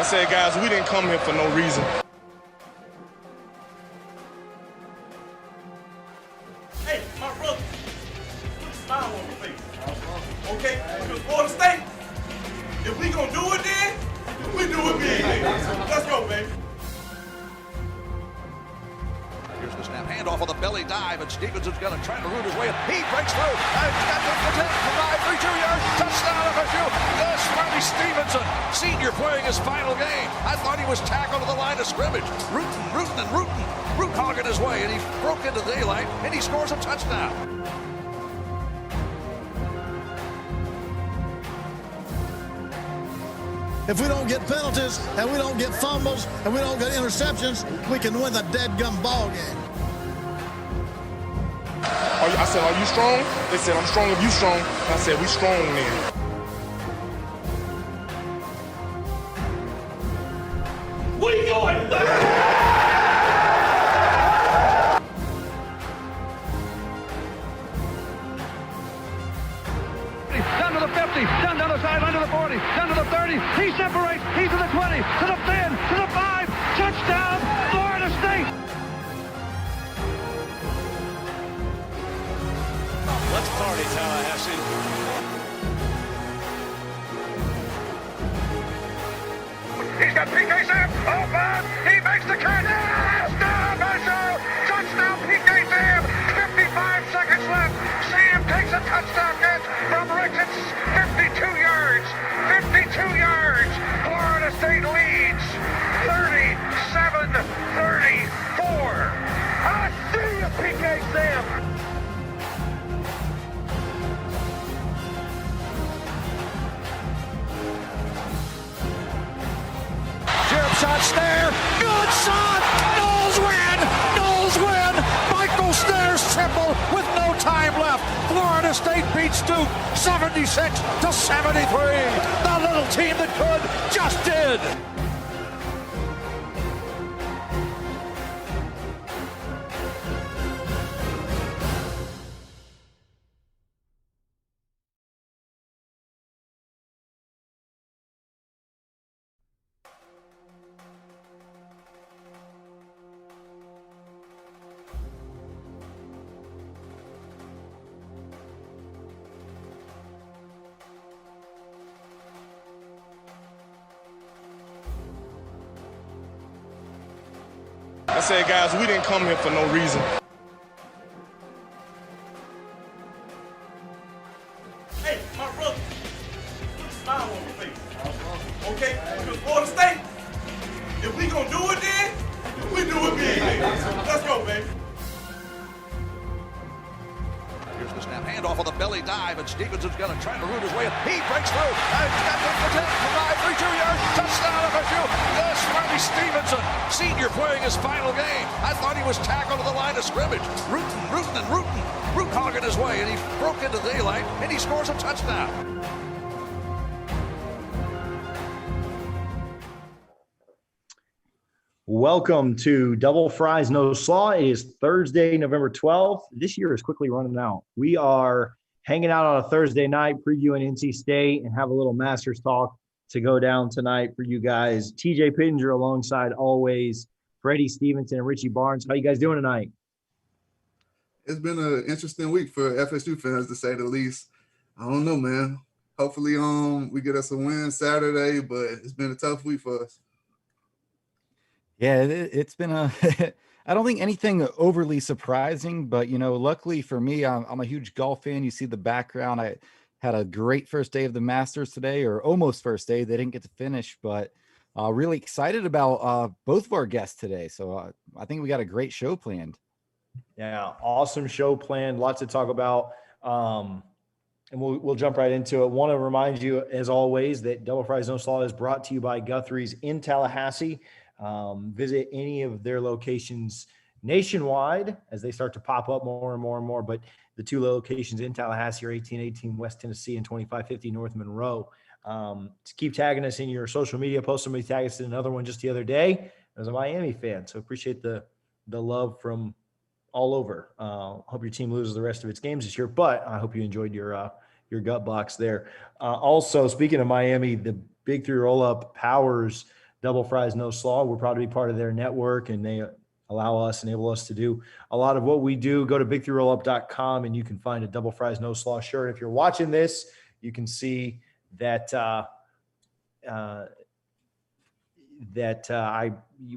said, guys, we didn't come here for no reason. Hey, my brother, put a smile on your face. Okay? Because Florida State, if we gonna do it then we do it big. Let's go, baby. Here's the snap, handoff on the belly dive, and Stevenson's going to try to root his way in. He breaks through. He's got the 10, 5, 3, 2 yards, touchdown FSU. The Smarty Stevenson, senior playing his final game. I thought he was tackled to the line of scrimmage. Root hogging his way, and he broke into daylight, and he scores a touchdown. If we don't get penalties, and we don't get fumbles, and we don't get interceptions, we can win the dead-gum ball game. I said, are you strong? They said, I'm strong if you strong. I said, we strong then. What are you doing? Down to the 50, down the sideline to the 40, down to the 30. He separates. He's to the 20, to the 10, to the 5. Touchdown, Florida State. Let's party, Tallahassee. He's got PK Sam open. He makes the catch. Touchdown, Marshall. Touchdown, PK Sam. 55 seconds left. Sam takes a touchdown catch from Ricks. It's 52 yards. 52 yards. Florida State leads 37-34. I see you, PK Sam. Jump shot, Snare. Good shot. Knowles win. Knowles win. Michael Snare's triple with no time left. Florida State beats Duke 76-73. The little team that could just did. I said, guys, we didn't come here for no reason. Hey, my brother, put a smile on your face. Okay? Because Florida State, if we gonna do it then we do it big. Let's go, baby. Here's the snap, handoff on the belly dive, and Stevenson's going to try to root his way in. He breaks through. He's got the 10, 5, 3, 2 yards, touchdown FSU. The Smarty Stevenson, senior playing his final game. I thought he was tackled to the line of scrimmage. Root hogging his way, and he broke into daylight, and he scores a touchdown. Welcome to Double Fries No Slaw. It is Thursday, November 12th. This year is quickly running out. We are hanging out on a Thursday night, previewing NC State, and have a little Masters talk to go down tonight for you guys. TJ Pittenger alongside always, Freddie Stevenson and Richie Barnes. How you guys doing tonight? It's been an interesting week for FSU fans, to say the least. I don't know, man. Hopefully, we get us a win Saturday, but it's been a tough week for us. Yeah, it's been a I don't think anything overly surprising, but luckily for me, I'm a huge golf fan. You see the background. I had a great first day of the Masters today, or almost first day. They didn't get to finish, but really excited about both of our guests today. So I think we got a great show planned. Yeah, awesome show planned. Lots to talk about. And we'll jump right into it. Want to remind you, as always, that Double Fries No Slaw is brought to you by Guthrie's in Tallahassee. Visit any of their locations nationwide as they start to pop up more and more and more. But the two locations in Tallahassee are 1818 West Tennessee and 2550 North Monroe. Keep tagging us in your social media posts. Somebody tagged us in another one just the other day as a Miami fan. So appreciate the love from all over. Hope your team loses the rest of its games this year, but I hope you enjoyed your gut box there. Also, speaking of Miami, the Big Three roll-up powers Double Fries No Slaw. We're proud to be part of their network, and they enable us to do a lot of what we do. Go to big3rollup.com and you can find a Double Fries No Slaw shirt. If you're watching this, you can see that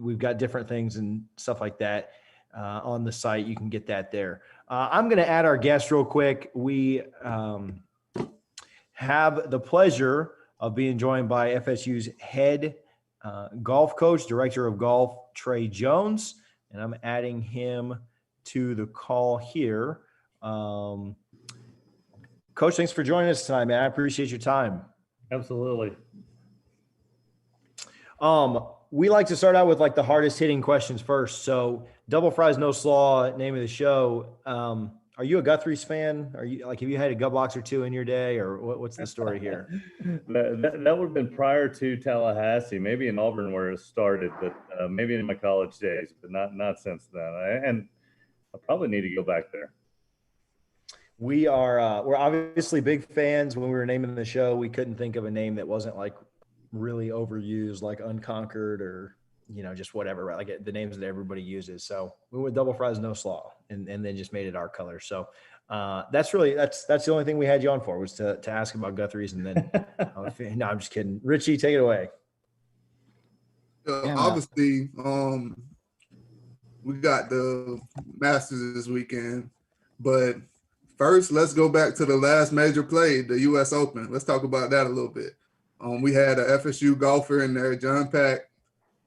we've got different things and stuff like that on the site. You can get that there. I'm going to add our guest real quick. We have the pleasure of being joined by FSU's head golf coach, director of golf, Trey Jones, and I'm adding him to the call here. Coach, thanks for joining us tonight, man. I appreciate your time. Absolutely. We like to start out with like the hardest hitting questions first. So Double Fries No Slaw, name of the show. Are you a Guthrie's fan? Are you like, have you had a gut box or two in your day, or what's the story here? That would have been prior to Tallahassee, maybe in Auburn where it started, but maybe in my college days, but not since then. And I probably need to go back there. We're obviously big fans. When we were naming the show, we couldn't think of a name that wasn't like really overused, like Unconquered or, just whatever, right? Like the names that everybody uses. So we went Double Fries No Slaw and then just made it our color. So that's the only thing we had you on for, was to ask about Guthrie's. And then no, I'm just kidding. Richie, take it away. Obviously, we got the Masters this weekend, but first let's go back to the last major play, the U.S. Open. Let's talk about that a little bit. We had a FSU golfer in there, John Pack,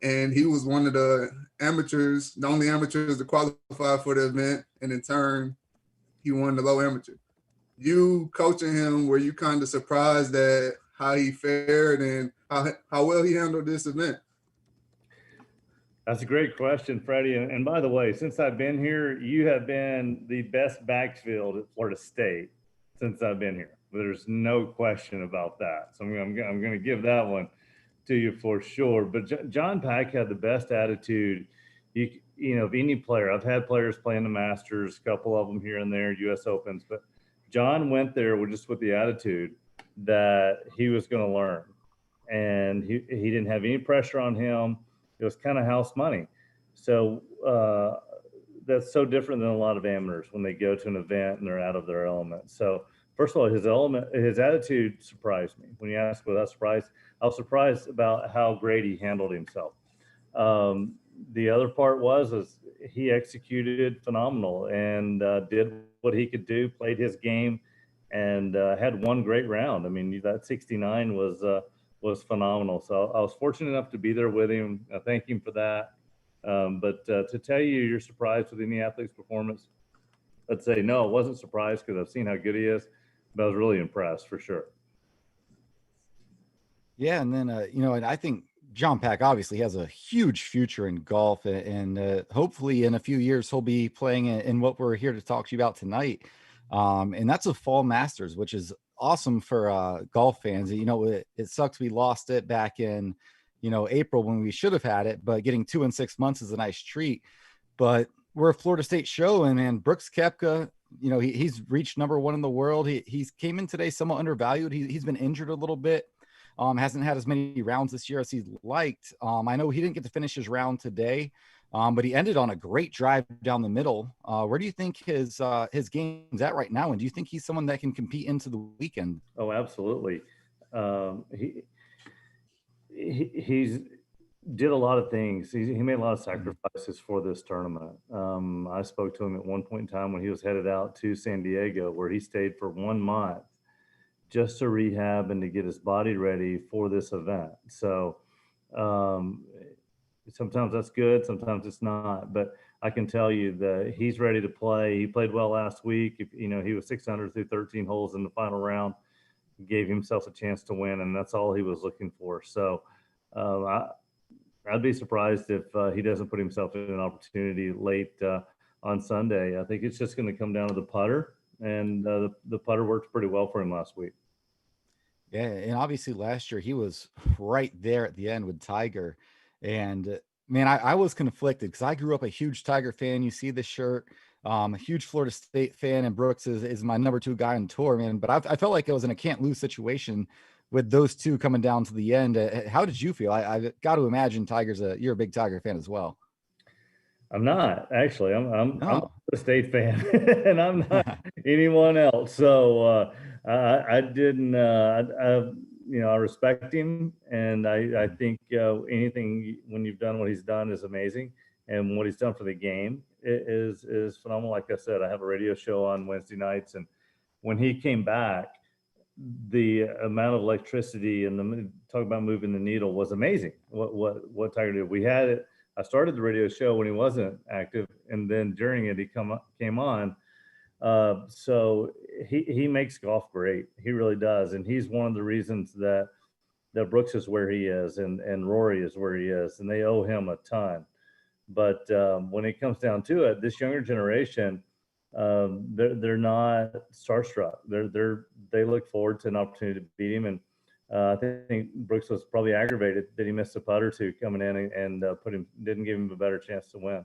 and he was one of the amateurs, the only amateurs to qualify for the event, and in turn, he won the low amateur. You coaching him, were you kind of surprised at how he fared and how well he handled this event? That's a great question, Freddie. And by the way, since I've been here, you have been the best backfield at Florida State since I've been here. There's no question about that. So I'm going to give that one to you for sure. But John Pack had the best attitude, of any player. I've had players playing the Masters, a couple of them here and there, U.S. Opens, but John went there with the attitude that he was going to learn, and he didn't have any pressure on him. It was kind of house money. So that's so different than a lot of amateurs when they go to an event and they're out of their element. So first of all, his attitude surprised me. When you ask was I surprised, I was surprised about how great he handled himself. The other part was he executed phenomenal and did what he could do, played his game, and had one great round. I mean, that 69 was phenomenal. So I was fortunate enough to be there with him. I thank him for that. But to tell you you're surprised with any athlete's performance, I'd say no, I wasn't surprised because I've seen how good he is, but I was really impressed for sure. Yeah, and then and I think John Pack obviously has a huge future in golf, and hopefully in a few years he'll be playing in what we're here to talk to you about tonight. And that's a fall Masters, which is awesome for golf fans. It sucks we lost it back in April when we should have had it, but getting 2 in 6 months is a nice treat. But we're a Florida State show, and Brooks Koepka, he's reached #1 in the world. He's came in today somewhat undervalued. He's been injured a little bit. Hasn't had as many rounds this year as he'd liked. I know he didn't get to finish his round today, but he ended on a great drive down the middle. Where do you think his game's at right now? And do you think he's someone that can compete into the weekend? Oh, absolutely. He's did a lot of things. He made a lot of sacrifices for this tournament. I spoke to him at one point in time when he was headed out to San Diego, where he stayed for 1 month just to rehab and to get his body ready for this event. So sometimes that's good, sometimes it's not. But I can tell you that he's ready to play. He played well last week. He was 600 through 13 holes in the final round. He gave himself a chance to win, and that's all he was looking for. So I'd be surprised if he doesn't put himself in an opportunity late on Sunday. I think it's just going to come down to the putter, and the putter worked pretty well for him last week. Yeah, and obviously last year he was right there at the end with Tiger. And man, I was conflicted because I grew up a huge Tiger fan. You see the shirt, a huge Florida State fan, and Brooks is my #2 guy on tour, man. But I felt like I was in a can't lose situation with those two coming down to the end, how did you feel? I got to imagine you're a big Tiger fan as well. I'm not actually. I'm a State fan, and I'm not Oh. anyone else. So I didn't. I respect him, and I think anything when you've done what he's done is amazing, and what he's done for the game is phenomenal. Like I said, I have a radio show on Wednesday nights, and when he came back, the amount of electricity and the talk about moving the needle was amazing. What Tiger did. We had it. I started the radio show when he wasn't active, and then during it, he came on. So he makes golf great. He really does, and he's one of the reasons that Brooks is where he is, and Rory is where he is, and they owe him a ton. But when it comes down to it, this younger generation, they're not starstruck. They look forward to an opportunity to beat him, and I think Brooks was probably aggravated that he missed a putt or two coming in and didn't give him a better chance to win.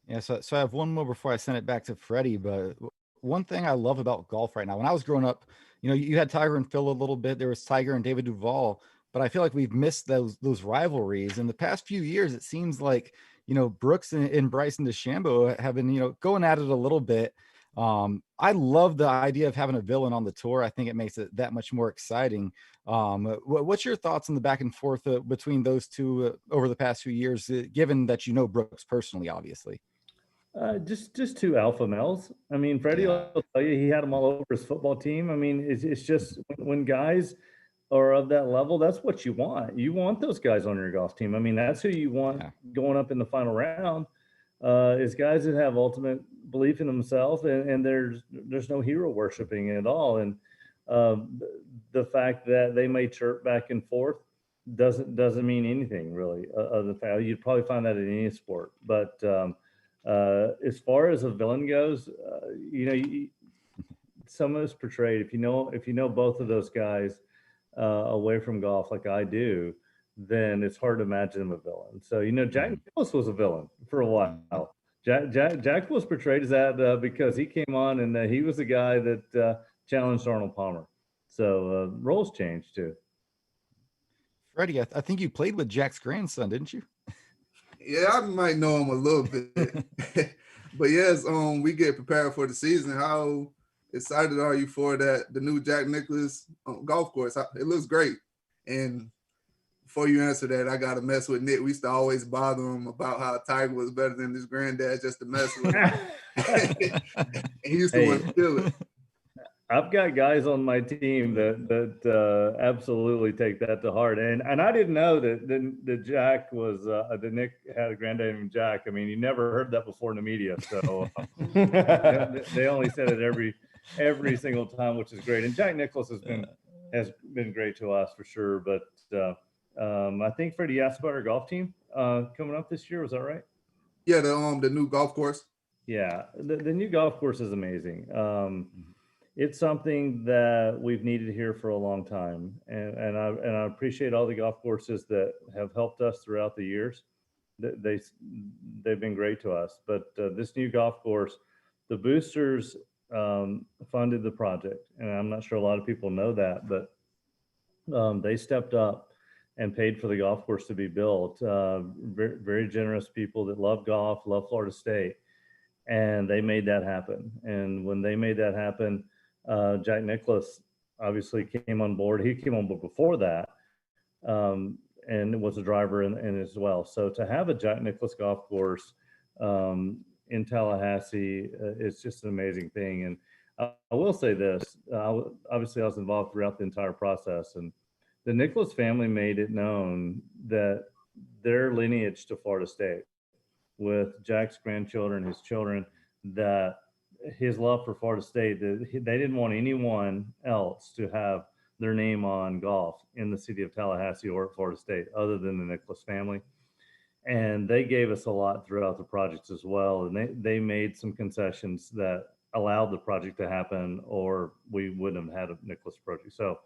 Yeah, so I have one more before I send it back to Freddie. But one thing I love about golf right now, when I was growing up, you had Tiger and Phil a little bit. There was Tiger and David Duval, but I feel like we've missed those rivalries. In the past few years, it seems like Brooks and Bryson DeChambeau have been going at it a little bit. I love the idea of having a villain on the tour. I think it makes it that much more exciting. What's your thoughts on the back and forth between those two over the past few years, given that Brooks personally, obviously? Just two alpha males. I mean, Freddie will tell you he had them all over his football team. I mean, it's just when guys are of that level, that's what you want. You want those guys on your golf team. I mean, that's who you want going up in the final round. Is guys that have ultimate belief in themselves, and there's no hero worshiping at all. And the fact that they may chirp back and forth doesn't mean anything really. The fact you'd probably find that in any sport, but as far as a villain goes, some of it's portrayed. If you know both of those guys away from golf like I do, then it's hard to imagine him a villain. So Jack Nicklaus was a villain for a while. Jack was portrayed as that because he came on and he was the guy that challenged Arnold Palmer. So roles changed too. Freddie, I think you played with Jack's grandson, didn't you? Yeah, I might know him a little bit. But yes, we get prepared for the season. How excited are you for the new Jack Nicklaus golf course? It looks great. And before you answer that, I got to mess with Nick. We used to always bother him about how Tiger was better than his granddad just to mess with him. He used to want to kill it. I've got guys on my team that absolutely take that to heart, and I didn't know that Jack was that Nick had a granddad named Jack. I mean, you never heard that before in the media, so they only said it every single time, which is great. And Jack Nicklaus has been great to us for sure. But I think Freddie asked about our golf team coming up this year. Was that right? Yeah, the new golf course. Yeah, the new golf course is amazing. It's something that we've needed here for a long time, and I appreciate all the golf courses that have helped us throughout the years. They've been great to us. But this new golf course, the boosters funded the project, and I'm not sure a lot of people know that, but they stepped up and paid for the golf course to be built. Very, very generous people that love golf, love Florida State, and they made that happen. And when they made that happen, Jack Nicklaus obviously came on board. He came on board before that, and was a driver in as well. So to have a Jack Nicklaus golf course in Tallahassee, it's just an amazing thing. And I will say this: obviously, I was involved throughout the entire process, and the Nicklaus family made it known that their lineage to Florida State, with Jack's grandchildren, his children, that his love for Florida State, that they didn't want anyone else to have their name on golf in the city of Tallahassee or at Florida State other than the Nicklaus family. And they gave us a lot throughout the project as well. And they made some concessions that allowed the project to happen, or we wouldn't have had a Nicklaus project. So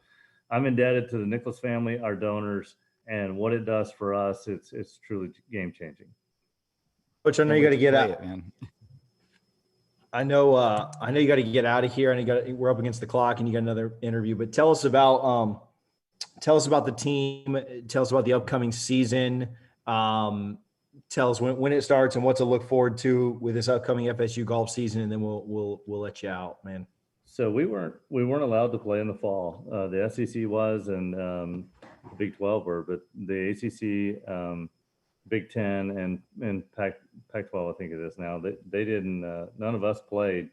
I'm indebted to the Nicklaus family, our donors, and what it does for us. It's truly game changing. Coach, I know you got to get out. Man. I know you got to get out of here, and we're up against the clock, and you got another interview. But tell us about the team. Tell us about the upcoming season. Tell us when it starts and what to look forward to with this upcoming FSU golf season, and then we'll let you out, man. So we weren't allowed to play in the fall. The SEC was, and the Big 12 were, but the ACC, Big 10, and Pac-12, I think it is now. They didn't. None of us played.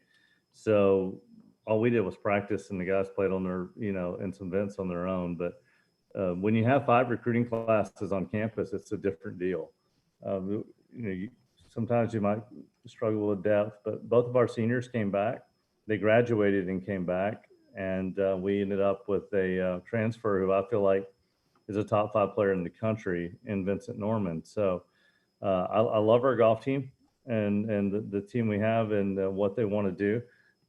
So all we did was practice, and the guys played on their, in some events on their own. But when you have 5 recruiting classes on campus, it's a different deal. Sometimes you might struggle with depth, but both of our seniors came back. They graduated and came back, and we ended up with a transfer who I feel like is a top 5 player in the country in Vincent Norman. So I love our golf team and the team we have and what they want to do.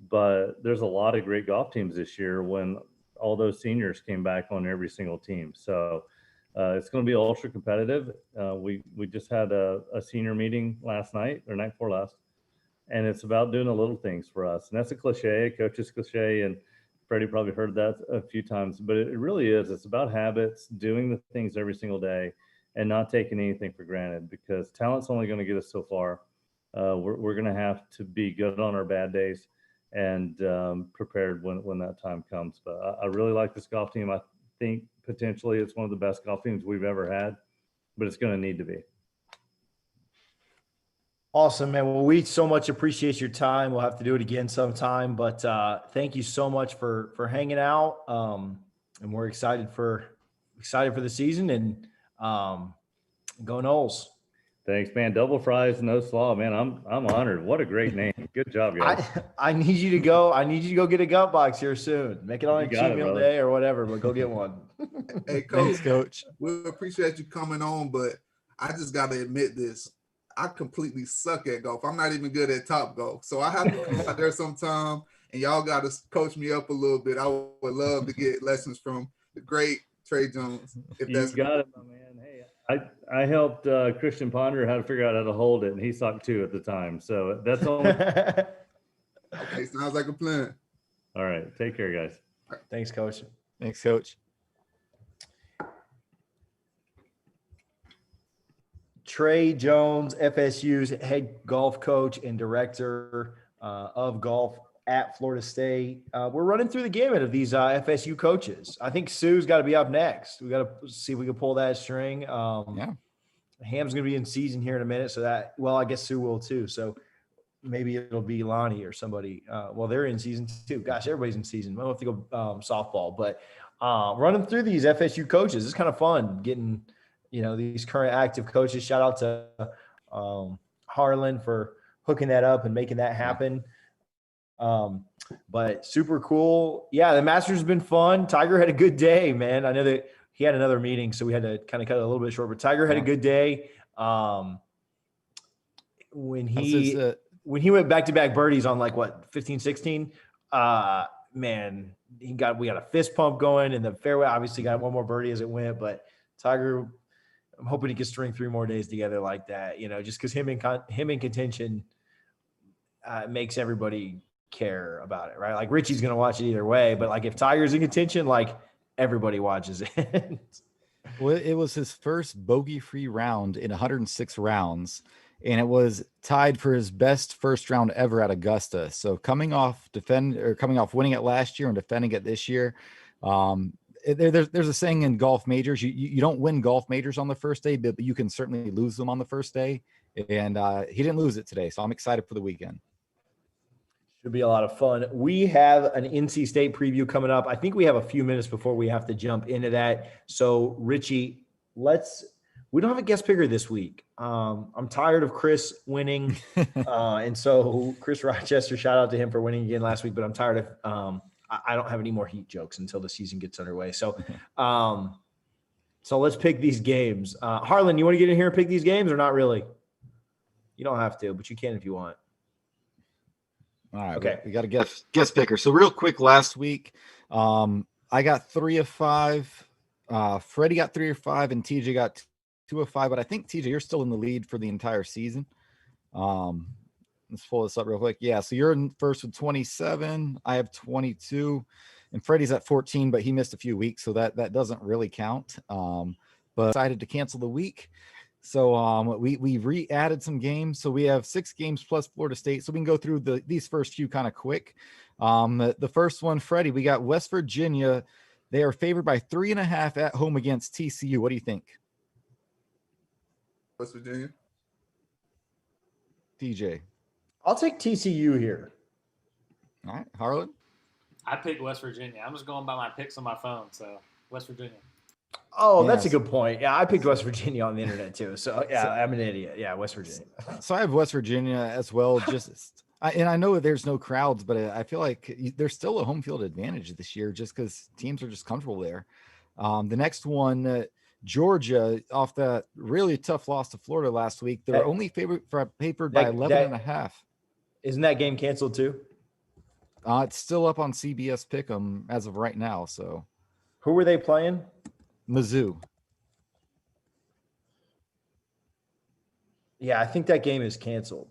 But there's a lot of great golf teams this year when all those seniors came back on every single team. So it's going to be ultra competitive. We just had a senior meeting last night or night before last. And it's about doing the little things for us. And that's a cliche, a coach's cliche. And Freddie probably heard that a few times, but it really is. It's about habits, doing the things every single day and not taking anything for granted, because talent's only going to get us so far. We're going to have to be good on our bad days and prepared when that time comes. But I really like this golf team. I think potentially it's one of the best golf teams we've ever had, but it's going to need to be. Awesome, man. Well, we so much appreciate your time. We'll have to do it again sometime, but thank you so much for hanging out. And we're excited for the season, and go Noles. Thanks, man. Double fries, no slaw, man. I'm honored. What a great name. Good job, guys. I need you to go get a gut box here soon. Make it on a cheat meal day or whatever, but go get one. Hey, Coach. Thanks, Coach. We appreciate you coming on, but I just got to admit this. I completely suck at golf. I'm not even good at top golf. So I have to come out there sometime, and y'all got to coach me up a little bit. I would love to get lessons from the great Trey Jones. If that's you got it, my man. Hey, I helped Christian Ponder how to figure out how to hold it, and he sucked too at the time. So that's only. Okay, sounds like a plan. All right. Take care, guys. Thanks, Coach. Thanks, Coach. Trey Jones, FSU's head golf coach and director of golf at Florida State. We're running through the gamut of these FSU coaches. I think Sue's got to be up next. We got to see if we can pull that string. Yeah. Ham's going to be in season here in a minute. So I guess Sue will too. So maybe it'll be Lonnie or somebody. They're in season too. Gosh, everybody's in season. We'll have to go softball. But running through these FSU coaches, it's kind of fun getting – these current active coaches. Shout out to Harlan for hooking that up and making that happen. But super cool. Yeah, the Masters has been fun. Tiger had a good day, man. I know that he had another meeting, so we had to kind of cut it a little bit short. But Tiger had a good day. When he went back-to-back birdies on 15, 16, man, we got a fist pump going in the fairway. Obviously got one more birdie as it went, but Tiger – I'm hoping he can string 3 more days together like that, just because him in contention makes everybody care about it, right? Like Richie's going to watch it either way, but if Tiger's in contention, everybody watches it. Well, it was his first bogey-free round in 106 rounds, and it was tied for his best first round ever at Augusta. So coming off winning it last year and defending it this year, there's a saying in golf majors, you don't win golf majors on the first day, but you can certainly lose them on the first day. And he didn't lose it today. So I'm excited for the weekend. Should be a lot of fun. We have an NC State preview coming up. I think we have a few minutes before we have to jump into that. So Richie, we don't have a guest picker this week. I'm tired of Chris winning. And so Chris Rochester, shout out to him for winning again last week, but I'm tired of, I don't have any more Heat jokes until the season gets underway. So, so let's pick these games. Harlan, you want to get in here and pick these games or not really? You don't have to, but you can if you want. All right. Okay. We got a guest picker. So real quick, last week, I got 3 of 5. Freddie got 3 of 5 and TJ got 2 of 5, but I think TJ, you're still in the lead for the entire season. Let's pull this up real quick. Yeah, so you're in first with 27. I have 22, and Freddie's at 14, but he missed a few weeks, so that doesn't really count. But decided to cancel the week. So we re-added some games. So we have 6 games plus Florida State. So we can go through these first few kind of quick. The first one, Freddie, we got West Virginia. They are favored by 3.5 at home against TCU. What do you think? West Virginia. DJ. I'll take TCU here. All right, Harlan. I picked West Virginia. I'm just going by my picks on my phone. So West Virginia. Oh, that's a good point. Yeah, I picked West Virginia on the internet too. So yeah, I'm an idiot. Yeah, West Virginia. So I have West Virginia as well. And I know there's no crowds, but I feel like there's still a home field advantage this year just because teams are just comfortable there. The next one, Georgia, off that really tough loss to Florida last week. They're only favored by 11.5. Isn't that game canceled too? It's still up on CBS Pick'em as of right now. So who were they playing? Mizzou. Yeah, I think that game is canceled.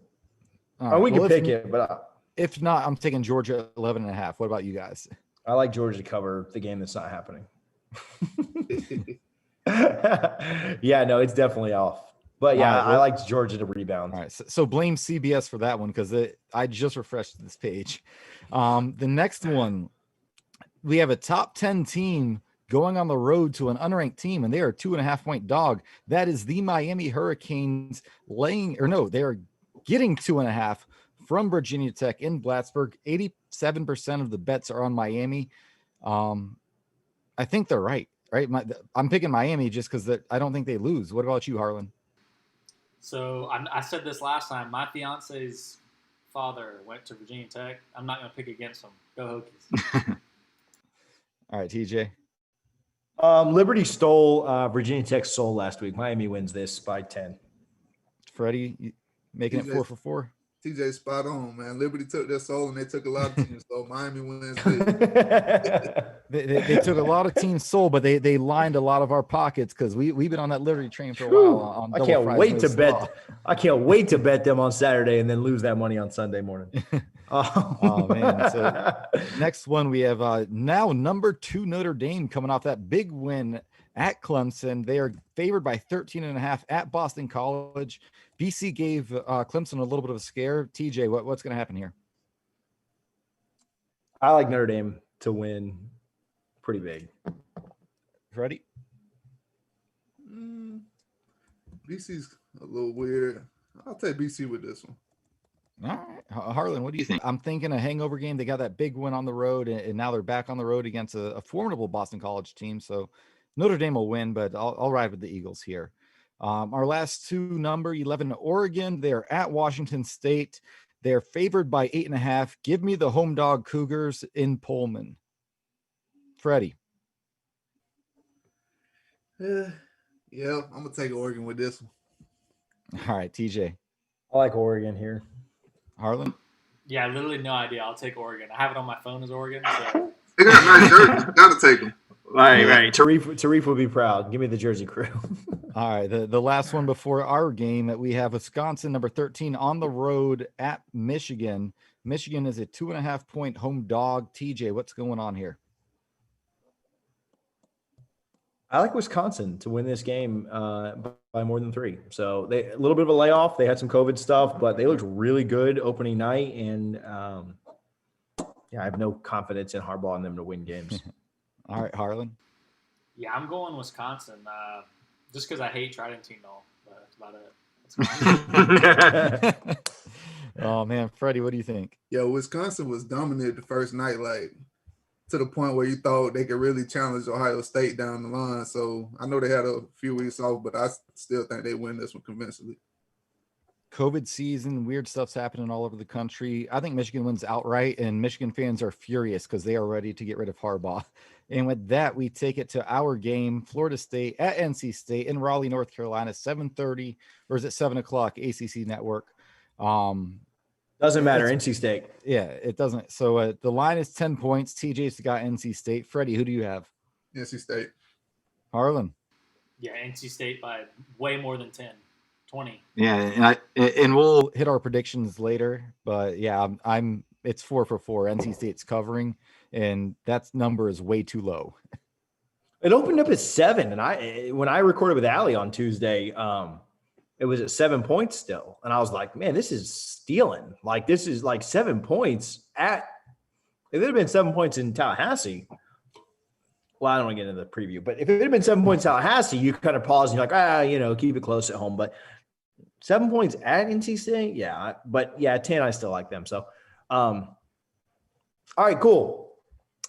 Right, we can pick it, but if not, I'm taking Georgia 11.5. What about you guys? I like Georgia to cover the game that's not happening. Yeah, no, it's definitely off. But yeah, I like Georgia to rebound. All right, so blame CBS for that one because I just refreshed this page. The next one, we have a top 10 team going on the road to an unranked team, and they are 2.5-point dog. That is the Miami Hurricanes they are getting 2.5 from Virginia Tech in Plattsburgh. 87% of the bets are on Miami. I think they're right? I'm picking Miami just because I don't think they lose. What about you, Harlan? So I said this last time. My fiance's father went to Virginia Tech. I'm not going to pick against him. Go Hokies. All right, TJ. Liberty stole Virginia Tech's soul last week. Miami wins this by 10. Freddie, making it 4 for 4. TJ spot on, man. Liberty took their soul and they took a lot of teams. So Miami wins. They took a lot of teams' soul, but they lined a lot of our pockets because we've been on that Liberty train for a while. I can't wait to bet them on Saturday and then lose that money on Sunday morning. Oh man! So next one we have now number 2 Notre Dame coming off that big win at Clemson. They are favored by 13.5 at Boston College. BC gave Clemson a little bit of a scare. TJ, what's going to happen here? I like Notre Dame to win pretty big. Ready? BC's a little weird. I'll take BC with this one. All right. Harlan, what do you think? I'm thinking a hangover game. They got that big win on the road, and now they're back on the road against a formidable Boston College team. So Notre Dame will win, but I'll ride with the Eagles here. Our last two, number 11, Oregon. They're at Washington State. They're favored by 8.5. Give me the home dog Cougars in Pullman. Freddie. Yeah, I'm going to take Oregon with this one. All right, TJ. I like Oregon here. Harlan? Yeah, literally no idea. I'll take Oregon. I have it on my phone as Oregon. So. They got nice jerseys. Got to take them. Right. Tarif would be proud. Give me the Jersey Crew. All right, the last one before our game that we have Wisconsin, number 13, on the road at Michigan. Michigan is a 2.5-point home dog. TJ, what's going on here? I like Wisconsin to win this game by more than 3. So a little bit of a layoff. They had some COVID stuff, but they looked really good opening night. And I have no confidence in Harbaugh and them to win games. All right, Harlan. Yeah, I'm going Wisconsin just because I hate Tridentino. That's about it. Oh, man. Freddie, what do you think? Yeah, Wisconsin was dominant the first night, like to the point where you thought they could really challenge Ohio State down the line. So I know they had a few weeks off, but I still think they win this one convincingly. COVID season, weird stuff's happening all over the country. I think Michigan wins outright, and Michigan fans are furious because they are ready to get rid of Harbaugh. And with that, we take it to our game, Florida State at NC State in Raleigh, North Carolina, 7:30, or is it 7 o'clock, ACC Network. Doesn't matter, NC State. Yeah, it doesn't. So the line is 10 points. TJ's got NC State. Freddie, who do you have? NC State. Harlan. Yeah, NC State by way more than 10. 20. Yeah, and we'll hit our predictions later, but yeah, I'm it's 4 for 4. NC State's covering, and that number is way too low. It opened up at 7, and when I recorded with Allie on Tuesday, it was at 7 points still, and I was like, man, this is stealing. Like, this is like 7 points at. If it had been 7 points in Tallahassee, well, I don't want to get into the preview, but if it had been 7 points in Tallahassee, you kind of pause and you're like, keep it close at home. But 7 points at NC State, yeah. But yeah, 10, I still like them. So, all right, cool.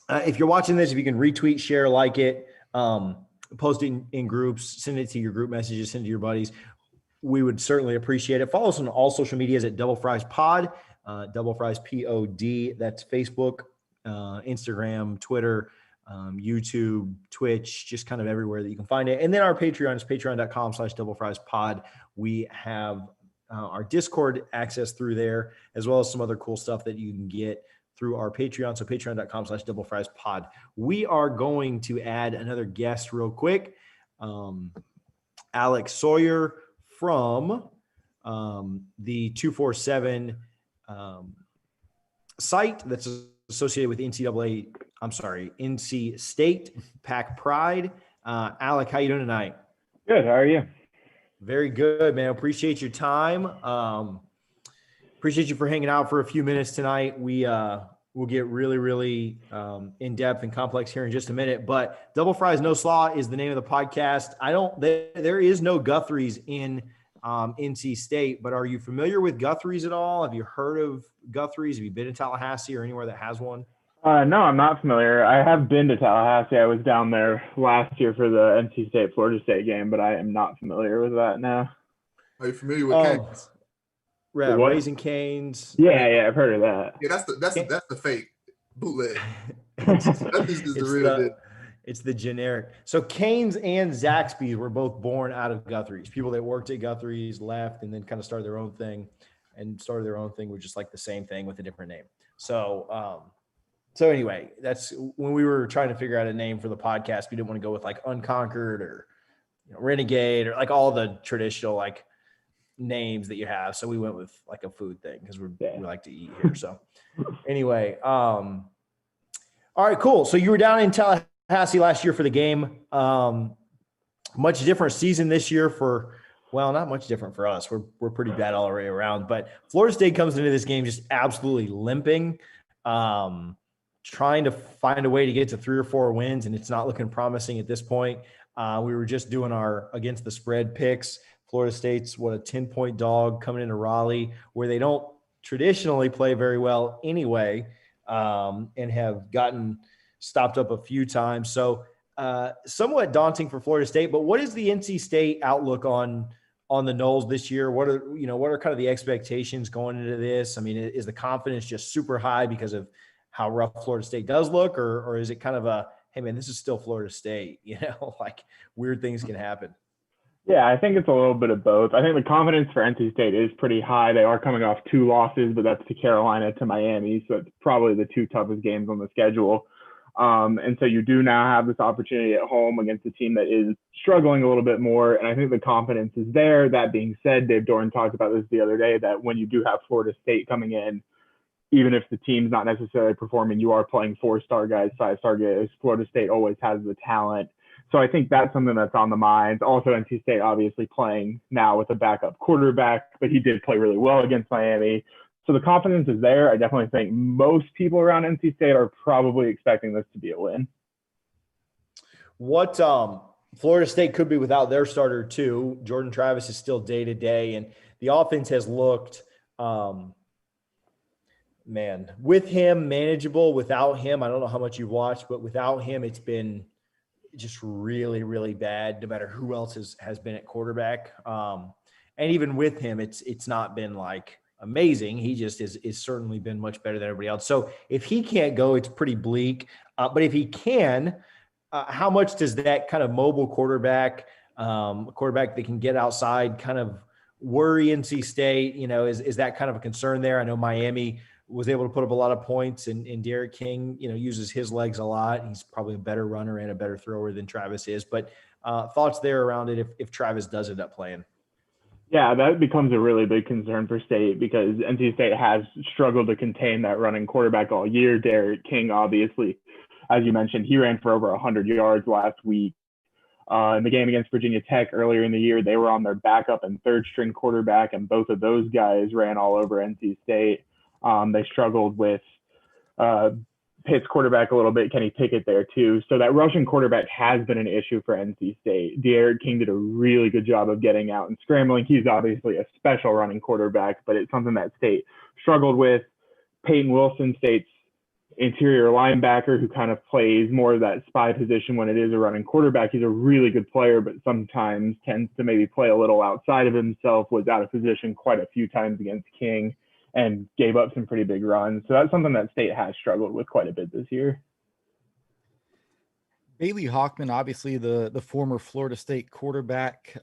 If you're watching this, if you can retweet, share, like it, post it in groups, send it to your group messages, send it to your buddies. We would certainly appreciate it. Follow us on all social medias at Double Fries Pod, Double Fries POD. That's Facebook, Instagram, Twitter, YouTube, Twitch, just kind of everywhere that you can find it. And then our Patreon is patreon.com/doublefriespod. We have our Discord access through there, as well as some other cool stuff that you can get through our Patreon. So patreon.com/doublefriespod. We are going to add another guest real quick. Alec Sawyer from the 247 site that's associated with NC State Pack Pride. Alec, how you doing tonight? Good. How are you? Very good, man. Appreciate your time. Appreciate you for hanging out for a few minutes tonight. We'll get really, really in depth and complex here in just a minute. But Double Fries No Slaw is the name of the podcast. There is no Guthrie's in NC State, but are you familiar with Guthrie's at all? Have you heard of Guthrie's? Have you been to Tallahassee or anywhere that has one? No, I'm not familiar. I have been to Tallahassee. I was down there last year for the NC State Florida State game, but I am not familiar with that now. Are you familiar with Canes? Raising Canes. Yeah, I've heard of that. Yeah, that's the fake bootleg. That's the real deal. It's the generic. So Canes and Zaxby's were both born out of Guthrie's. People that worked at Guthrie's left and then kind of started their own thing, with just like the same thing with a different name. So anyway, that's when we were trying to figure out a name for the podcast. We didn't want to go with like Unconquered or Renegade or like all the traditional like names that you have. So we went with like a food thing because we like to eat here. So anyway, all right, cool. So you were down in Tallahassee last year for the game. Much different season this year not much different for us. We're pretty bad all the way around, but Florida State comes into this game just absolutely limping, trying to find a way to get to 3 or 4 wins, and it's not looking promising at this point. We were just doing our against the spread picks. Florida State's a 10-point dog coming into Raleigh, where they don't traditionally play very well anyway, and have gotten stopped up a few times. So somewhat daunting for Florida State. But what is the NC State outlook on the Noles this year? What are kind of the expectations going into this? I mean, is the confidence just super high because of how rough Florida State does look, or is it kind of a, hey man, this is still Florida State, like weird things can happen? Yeah, I think it's a little bit of both. I think the confidence for NC State is pretty high. They are coming off 2 losses, but that's to Carolina, to Miami. So it's probably the 2 toughest games on the schedule. And so you do now have this opportunity at home against a team that is struggling a little bit more. And I think the confidence is there. That being said, Dave Doran talked about this the other day, that when you do have Florida State coming in, even if the team's not necessarily performing, you are playing 4-star guys, 5-star guys. Florida State always has the talent. So I think that's something that's on the mind. Also, NC State obviously playing now with a backup quarterback, but he did play really well against Miami. So the confidence is there. I definitely think most people around NC State are probably expecting this to be a win. What Florida State could be without their starter too. Jordan Travis is still day to day, and the offense has looked, with him manageable. Without him, I don't know how much you've watched, but without him, it's been just really, really bad. No matter who else has been at quarterback, and even with him, it's not been like amazing. He just is certainly been much better than everybody else. So if he can't go, it's pretty bleak. But if he can, how much does that kind of mobile quarterback that can get outside kind of worry NC State? Is that kind of a concern there? I know Miami was able to put up a lot of points, and Derek King, uses his legs a lot. He's probably a better runner and a better thrower than Travis is. But thoughts there around it if Travis does end up playing? Yeah, that becomes a really big concern for State because NC State has struggled to contain that running quarterback all year. Derek King, obviously, as you mentioned, he ran for over 100 yards last week. In the game against Virginia Tech earlier in the year, they were on their backup and third string quarterback, and both of those guys ran all over NC State. They struggled with Pitt's quarterback a little bit, Kenny Pickett there too. So that rushing quarterback has been an issue for NC State. Derek King did a really good job of getting out and scrambling. He's obviously a special running quarterback, but it's something that State struggled with. Peyton Wilson, State's interior linebacker, who kind of plays more of that spy position when it is a running quarterback. He's a really good player, but sometimes tends to maybe play a little outside of himself, was out of position quite a few times against King, and gave up some pretty big runs. So that's something that State has struggled with quite a bit this year. Bailey Hawkman, obviously the former Florida State quarterback,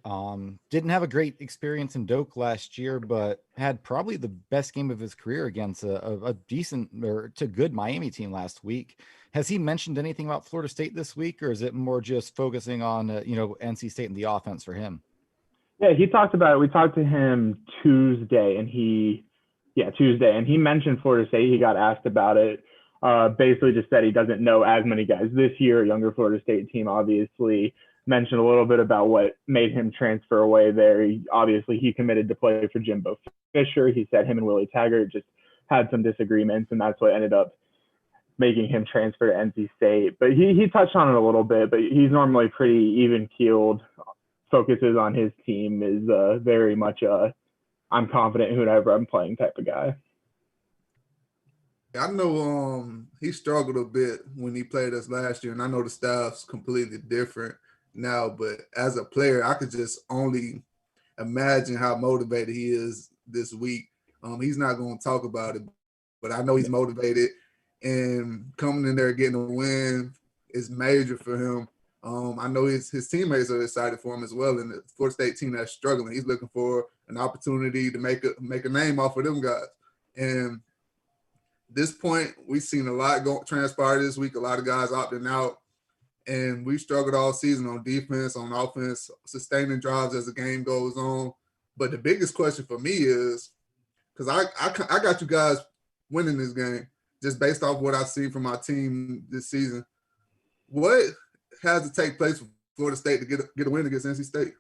didn't have a great experience in Doak last year, but had probably the best game of his career against a decent or to good Miami team last week. Has he mentioned anything about Florida State this week, or is it more just focusing on NC State and the offense for him? Yeah, he talked about it. We talked to him Tuesday, and he mentioned Florida State. He got asked about it. Basically just said he doesn't know as many guys this year. A younger Florida State team, obviously. Mentioned a little bit about what made him transfer away there. He committed to play for Jimbo Fisher. He said him and Willie Taggart just had some disagreements, and that's what ended up making him transfer to NC State. But he touched on it a little bit, but he's normally pretty even-keeled. Focuses on his team, is very much I'm confident whoever I'm playing type of guy. I know he struggled a bit when he played us last year, and I know the staff's completely different now, but as a player, I could just only imagine how motivated he is this week. He's not going to talk about it, but I know he's motivated, and coming in there getting a win is major for him. I know his teammates are excited for him as well, and the Florida State team that's struggling, he's looking for an opportunity to make a name off of them guys. And this point, we've seen a lot transpire this week, a lot of guys opting out, and we struggled all season on defense, on offense, sustaining drives as the game goes on. But the biggest question for me is, because I got you guys winning this game just based off what I've seen from my team this season. What has to take place for Florida State to get a win against NC State?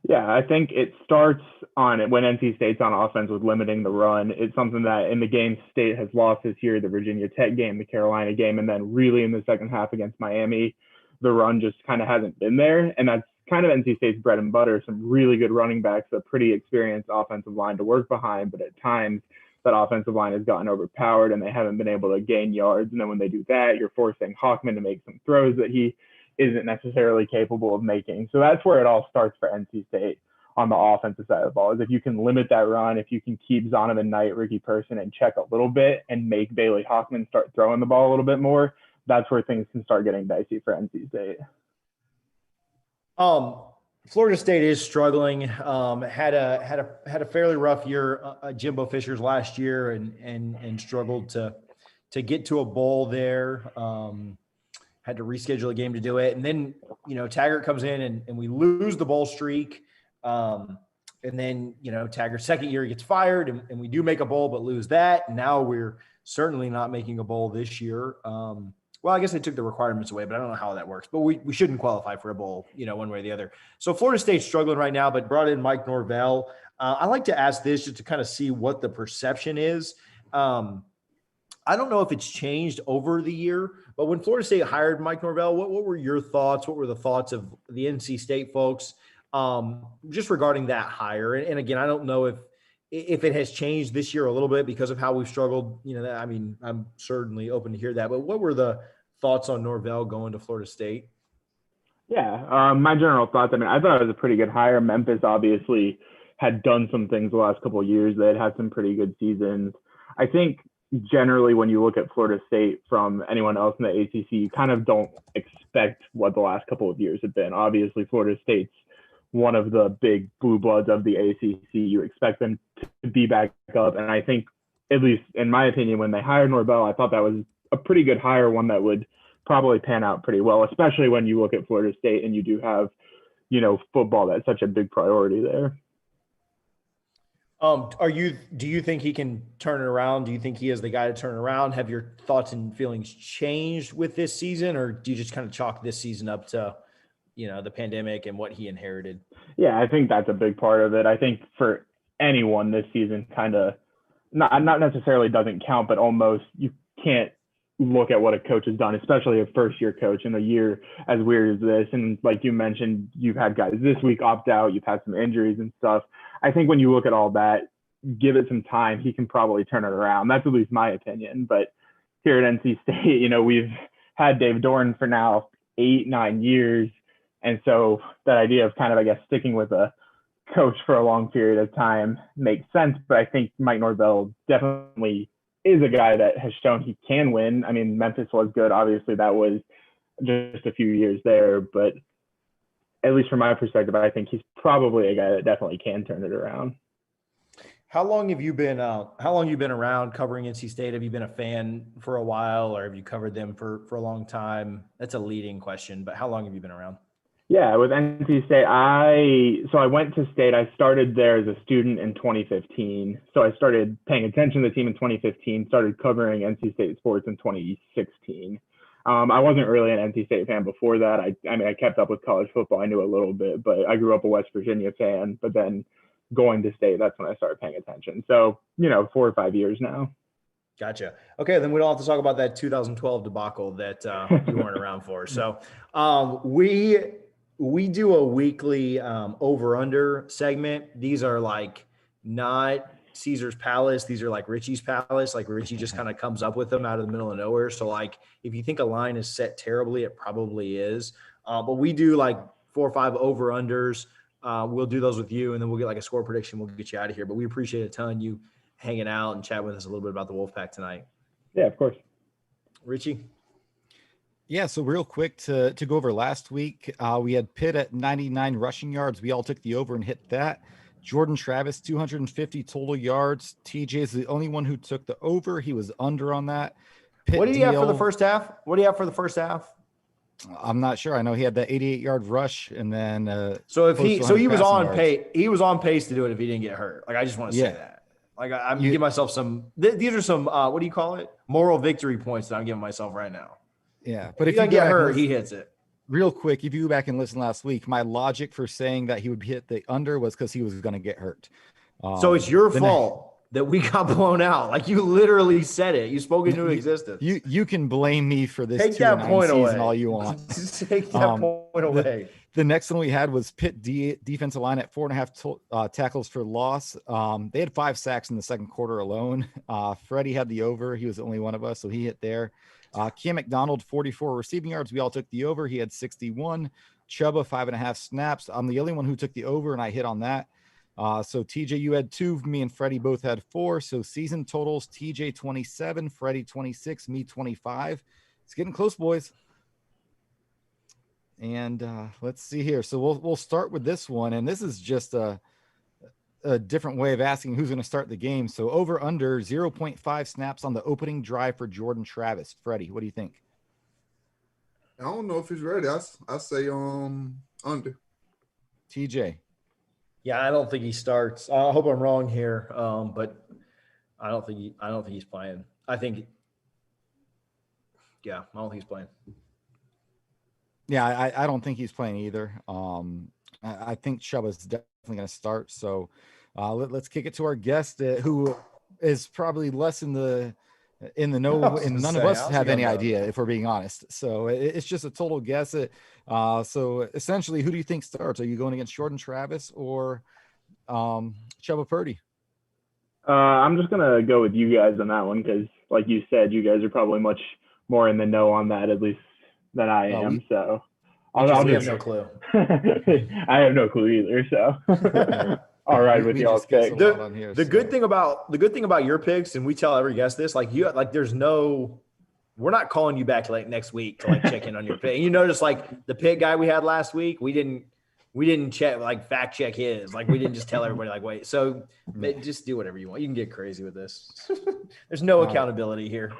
Yeah, I think it starts on it when NC State's on offense with limiting the run. It's something that in the games State has lost this year, the Virginia Tech game, the Carolina game, and then really in the second half against Miami, the run just kind of hasn't been there. And that's kind of NC State's bread and butter, some really good running backs, a pretty experienced offensive line to work behind, but at times that offensive line has gotten overpowered and they haven't been able to gain yards. And then when they do that, you're forcing Hawkman to make some throws that he isn't necessarily capable of making. So that's where it all starts for NC State on the offensive side of the ball, is if you can limit that run, if you can keep Zonovan Knight, Ricky Person in check a little bit and make Bailey Hawkman start throwing the ball a little bit more, that's where things can start getting dicey for NC State. Florida State is struggling. Had a fairly rough year. Jimbo Fisher's last year, and struggled to get to a bowl there. Had to reschedule a game to do it, and then Taggart comes in and we lose the bowl streak. And then Taggart's second year he gets fired, and we do make a bowl but lose that. And now we're certainly not making a bowl this year. Well, I guess they took the requirements away, but I don't know how that works. But we shouldn't qualify for a bowl, one way or the other. So Florida State's struggling right now, but brought in Mike Norvell. I like to ask this just to kind of see what the perception is. I don't know if it's changed over the year, but when Florida State hired Mike Norvell, what were your thoughts? What were the thoughts of the NC State folks just regarding that hire? And again, I don't know if it has changed this year a little bit because of how we've struggled. I'm certainly open to hear that. But what were the thoughts on Norvell going to Florida State? Yeah, my general thoughts, I thought it was a pretty good hire. Memphis obviously had done some things the last couple of years. They had some pretty good seasons. I think generally when you look at Florida State from anyone else in the ACC, you kind of don't expect what the last couple of years have been. Obviously, Florida State's one of the big blue bloods of the ACC. You expect them to be back up. And I think, at least in my opinion, when they hired Norvell, I thought that was a pretty good hire, one that would probably pan out pretty well, especially when you look at Florida State and you do have, football that's such a big priority there. Do you think he can turn it around? Do you think he is the guy to turn it around? Have your thoughts and feelings changed with this season, or do you just kind of chalk this season up to, the pandemic and what he inherited? Yeah, I think that's a big part of it. I think for anyone this season kind of not necessarily doesn't count, but almost you can't look at what a coach has done, especially a first-year coach in a year as weird as this. And like you mentioned, you've had guys this week opt out, you've had some injuries and stuff. I think when you look at all that, give it some time, he can probably turn it around. That's at least my opinion. But here at NC State, we've had Dave Doran for now 8-9 years. And so that idea of kind of, I guess, sticking with a coach for a long period of time makes sense. But I think Mike Norvell definitely is a guy that has shown he can win. I mean, Memphis was good. Obviously, that was just a few years there. But at least from my perspective, I think he's probably a guy that definitely can turn it around. How long have you been around covering NC State? Have you been a fan for a while, or have you covered them for a long time? That's a leading question, but how long have you been around? Yeah, with NC State, I went to State. I started there as a student in 2015. So I started paying attention to the team in 2015, started covering NC State sports in 2016. I wasn't really an NC State fan before that. I kept up with college football. I knew a little bit, but I grew up a West Virginia fan. But then going to State, that's when I started paying attention. So, 4 or 5 years now. Gotcha. Okay, then we don't have to talk about that 2012 debacle that you weren't around for. So we do a weekly over-under segment. These are like not Caesar's Palace. These are like Richie's Palace. Like Richie just kind of comes up with them out of the middle of nowhere. So like if you think a line is set terribly, it probably is. But we do like 4 or 5 over-unders. We'll do those with you, and then we'll get like a score prediction. We'll get you out of here. But we appreciate a ton you hanging out and chatting with us a little bit about the Wolfpack tonight. Yeah, of course. Richie? Yeah, so real quick to go over last week, we had Pitt at 99 rushing yards. We all took the over and hit that. Jordan Travis, 250 total yards. TJ is the only one who took the over. He was under on that. Pitt What did he have for the first half? I'm not sure. I know he had that 88-yard rush, and then he was on pace. He was on pace to do it if he didn't get hurt. Like I just want to say that. Like I'm giving myself some. These are some. What do you call it? Moral victory points that I'm giving myself right now. Yeah, but if you get hurt, he hits it. Real quick, if you go back and listen last week, my logic for saying that he would hit the under was because he was going to get hurt. So it's your fault that we got blown out. Like you literally said it. You spoke into existence. You can blame me for this. Take that point away. All you want. Take that point away. The next one we had was Pitt defensive line at 4.5 tackles for loss. They had 5 sacks in the second quarter alone. Freddie had the over. He was the only one of us, so he hit there. Cam McDonald, 44 receiving yards. We all took the over. He had 61. Chuba, 5.5 snaps. I'm the only one who took the over, and I hit on that. So TJ, you had 2. Me and Freddie both had 4. So season totals: TJ 27, Freddie 26, me 25. It's getting close, boys. And let's see here. So we'll start with this one, and this is just a different way of asking who's going to start the game. So over under 0.5 snaps on the opening drive for Jordan Travis. Freddie, what do you think? I don't know if he's ready. I say under. TJ. Yeah, I don't think he starts. I hope I'm wrong here, but I don't think he's playing. I don't think he's playing. Yeah, I don't think he's playing either. I think Chuba's definitely going to start. So let's kick it to our guest, who is probably less in the know, and none of us have any idea, if we're being honest. So it's just a total guess. So essentially, who do you think starts? Are you going against Jordan Travis or Chuba Purdy? I'm just going to go with you guys on that one because, like you said, you guys are probably much more in the know on that, at least than I am. So I'll have no clue. I have no clue either. So all right with y'all's pick. The good thing about your picks, and we tell every guest this, we're not calling you back like next week to like check in on your pick. And you notice like the pick guy we had last week, we didn't check, like fact check his, like we didn't just tell everybody like, wait, so just do whatever you want. You can get crazy with this. There's no accountability here.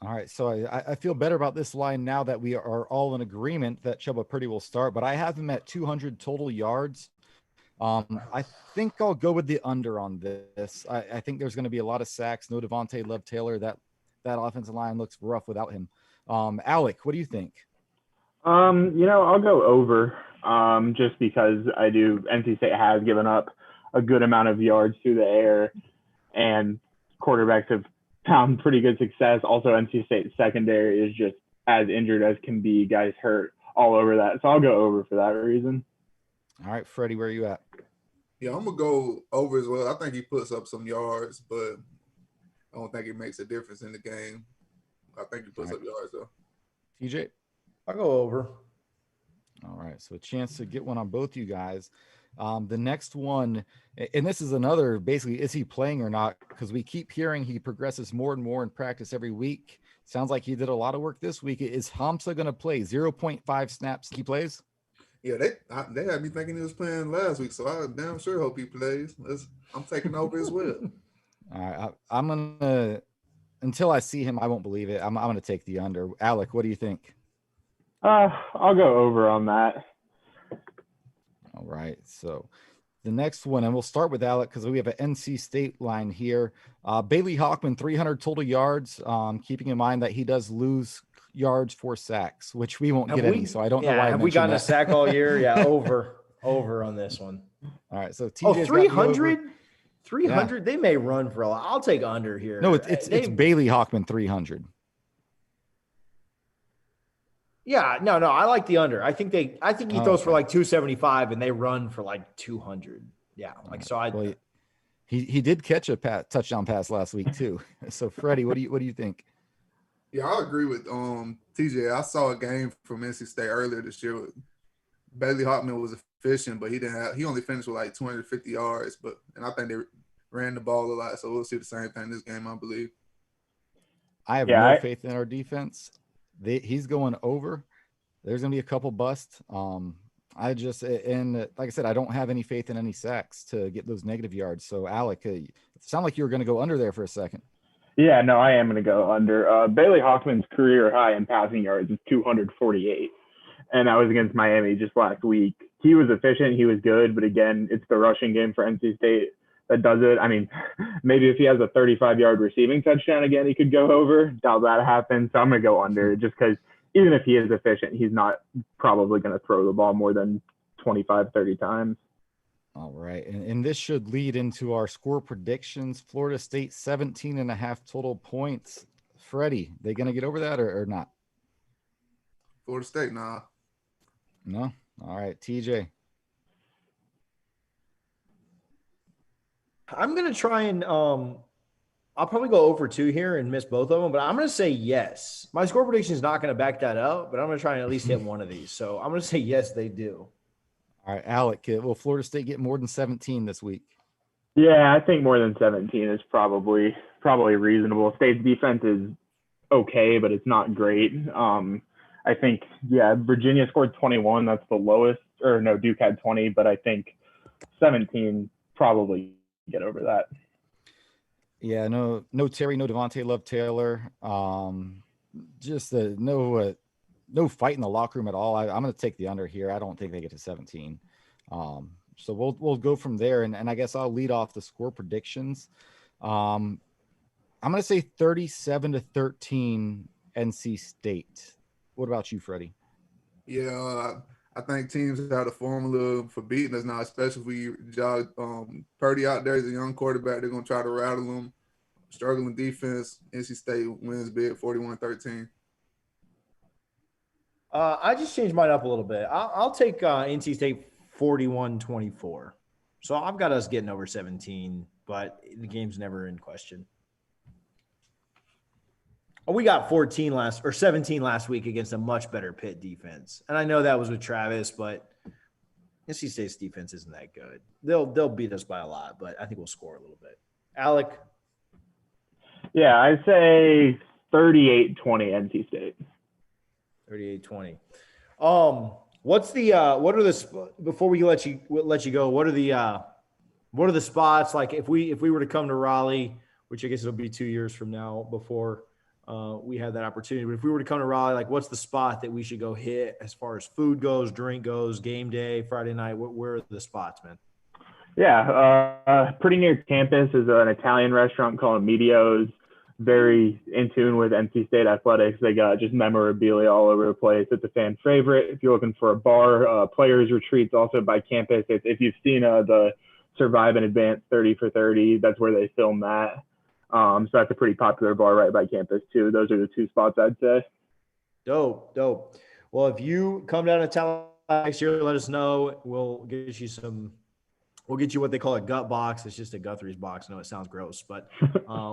All right, so I feel better about this line now that we are all in agreement that Chuba Purdy will start, but I have him at 200 total yards. I think I'll go with the under on this. I think there's going to be a lot of sacks. No Devontae Love-Taylor. That offensive line looks rough without him. Alec, what do you think? I'll go over just because NC State has given up a good amount of yards through the air, and quarterbacks have found pretty good success. Also, NC State's secondary is just as injured as can be. Guys hurt all over that. So I'll go over for that reason. All right, Freddie, where are you at? Yeah, I'm going to go over as well. I think he puts up some yards, but I don't think it makes a difference in the game. I think he puts up yards, though. TJ? I'll go over. All right, so a chance to get one on both you guys. The next one, and this is another, basically, is he playing or not? Because we keep hearing he progresses more and more in practice every week. Sounds like he did a lot of work this week. Is Hamza going to play 0.5 snaps he plays? Yeah, they had me thinking he was playing last week, so I damn sure hope he plays. I'm taking over as well. All right, I'm going to, until I see him, I won't believe it. I'm going to take the under. Alec, what do you think? I'll go over on that. All right, so the next one, and we'll start with Alec because we have an NC State line here. Bailey Hawkman, 300 total yards, keeping in mind that he does lose yards for sacks, which we won't get any, so I don't know why I have we gotten that. a sack all year? Yeah, over on this one. All right, so TJ's 300? 300? They may run for a lot. I'll take under here. No, it's Bailey Hawkman, 300. Yeah, no, I like the under. I think he throws for like 275 and they run for like 200. Yeah, he did catch a touchdown pass last week too. So Freddie, what do you think? Yeah, I agree with TJ. I saw a game from NC State earlier this year. Bailey Hawkman was efficient, but he only finished with like 250 yards. And I think they ran the ball a lot, so we'll see the same thing this game, I believe. I have no faith in our defense. He's going over. There's going to be a couple busts. And like I said, I don't have any faith in any sacks to get those negative yards. So Alec, it sounded like you were going to go under there for a second. Yeah, no, I am going to go under. Bailey Hawkman's career high in passing yards is 248. And that was against Miami just last week. He was efficient. He was good. But again, it's the rushing game for NC State that does it. I mean, maybe if he has a 35-yard receiving touchdown again, he could go over. Doubt that happens. So I'm going to go under just because even if he is efficient, he's not probably going to throw the ball more than 25, 30 times. All right. And this should lead into our score predictions. Florida State, 17.5 total points. Freddie, they going to get over that or not? Florida State, nah. No? All right. TJ. I'm going to try and I'll probably go over 2 here and miss both of them, but I'm going to say yes. My score prediction is not going to back that up, but I'm going to try and at least hit one of these. So I'm going to say yes, they do. All right, Alec, will Florida State get more than 17 this week? Yeah, I think more than 17 is probably reasonable. State's defense is okay, but it's not great. I think, Virginia scored 21. That's the lowest. Or no, Duke had 20, but I think 17 probably get over that. Yeah, no Terry, no Devontae Love-Taylor. Just no fight in the locker room at all. I'm going to take the under here. I don't think they get to 17. So we'll go from there. And I guess I'll lead off the score predictions. I'm going to say 37-13 NC State. What about you, Freddie? Yeah, I think teams have the formula for beating us now, especially if we jog Purdy out there as a young quarterback. They're going to try to rattle him. Struggling defense. NC State wins big, 41-13. I just changed mine up a little bit. I'll take NC State 41-24. So I've got us getting over 17, but the game's never in question. We got 17 last week against a much better Pitt defense. And I know that was with Travis, but NC State's defense isn't that good. They'll beat us by a lot, but I think we'll score a little bit. Alec? Yeah, I'd say 38-20 NC State. 38-20. Before we let you go, what are the spots like if we were to come to Raleigh, which I guess it'll be 2 years from now before we have that opportunity. But if we were to come to Raleigh, like what's the spot that we should go hit as far as food goes, drink goes, game day, Friday night? Where are the spots, man? Yeah, pretty near campus is an Italian restaurant called Medio's. Very in tune with NC State athletics. They got just memorabilia all over the place. It's a fan favorite. If you're looking for a bar, players retreats also by campus. If you've seen the Survive and Advance 30 for 30, that's where they film that. So that's a pretty popular bar right by campus too. Those are the two spots I'd say. Dope. Well, if you come down to Tallahassee next year, let us know. We'll get you what they call a gut box. It's just a Guthrie's box. I know it sounds gross, but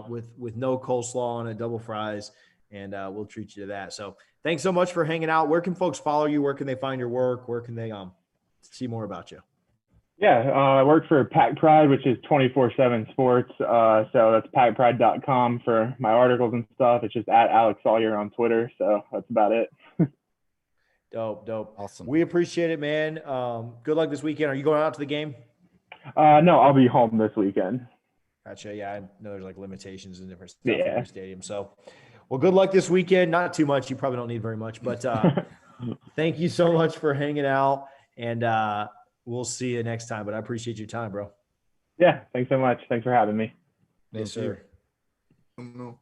with no coleslaw on it, double fries, and we'll treat you to that. So thanks so much for hanging out. Where can folks follow you? Where can they find your work? Where can they see more about you? Yeah, I work for Pack Pride, which is 24/7 sports. So that's packpride.com for my articles and stuff. It's just at Alec Sawyer on Twitter. So that's about it. Dope. Awesome. We appreciate it, man. Good luck this weekend. Are you going out to the game? No, I'll be home this weekend. Gotcha. Yeah, I know there's like limitations and different stuff in Yeah. your stadium. So, well, good luck this weekend. Not too much. You probably don't need very much, but thank you so much for hanging out, and we'll see you next time. But I appreciate your time, bro. Yeah, thanks so much. Thanks for having me. Yes, sir. No.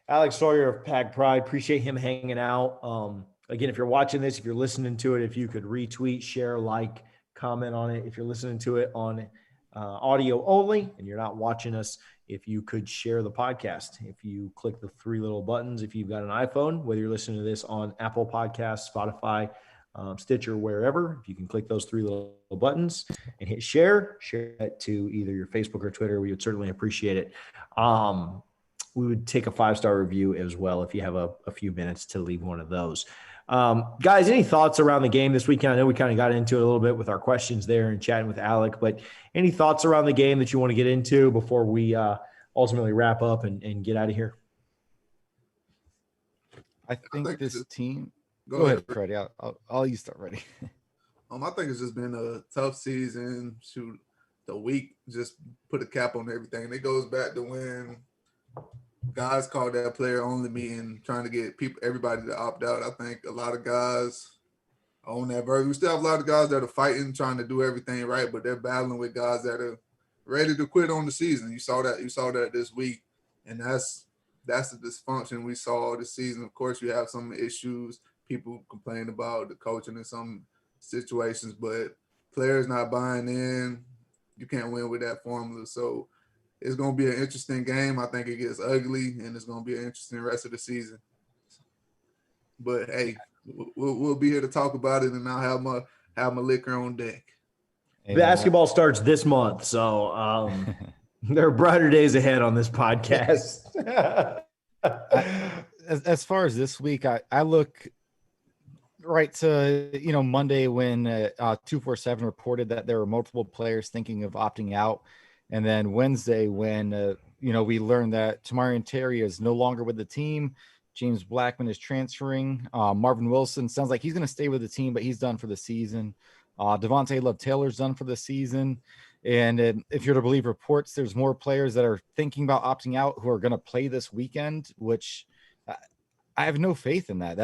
Alex Sawyer of Pack Pride. Appreciate him hanging out. Again, if you're watching this, if you're listening to it, if you could retweet, share, like, comment on it. If you're listening to it on audio only and you're not watching us, if you could share the podcast, if you click the three little buttons, if you've got an iPhone, whether you're listening to this on Apple Podcasts, Spotify, Stitcher, wherever, if you can click those three little buttons and hit share it to either your Facebook or Twitter, we would certainly appreciate it. We would take a 5-star review as well if you have a few minutes to leave one of those. Guys, any thoughts around the game this weekend? I know we kind of got into it a little bit with our questions there and chatting with Alec, but any thoughts around the game that you want to get into before we ultimately wrap up and get out of here? I think this team. Go ahead, Freddie. I'll you start ready. I think it's just been a tough season. Shoot, the week just put a cap on everything. And it goes back to when guys called that player only meeting, trying to get everybody to opt out. I think a lot of guys own that version. We still have a lot of guys that are fighting, trying to do everything right, but they're battling with guys that are ready to quit on the season. You saw that this week, and that's the dysfunction we saw this season. Of course, you have some issues. People complain about the coaching in some situations, but players not buying in. You can't win with that formula. So it's going to be an interesting game. I think it gets ugly, and it's going to be an interesting rest of the season. But hey, we'll be here to talk about it, and I'll have my liquor on deck. Basketball starts this month, so there are brighter days ahead on this podcast. As far as this week, I look right to Monday when 247 reported that there were multiple players thinking of opting out. And then Wednesday, when, we learned that Tamarian Terry is no longer with the team, James Blackman is transferring. Marvin Wilson sounds like he's going to stay with the team, but he's done for the season. Devontae Love-Taylor's done for the season. And if you're to believe reports, there's more players that are thinking about opting out who are going to play this weekend, which I have no faith in that.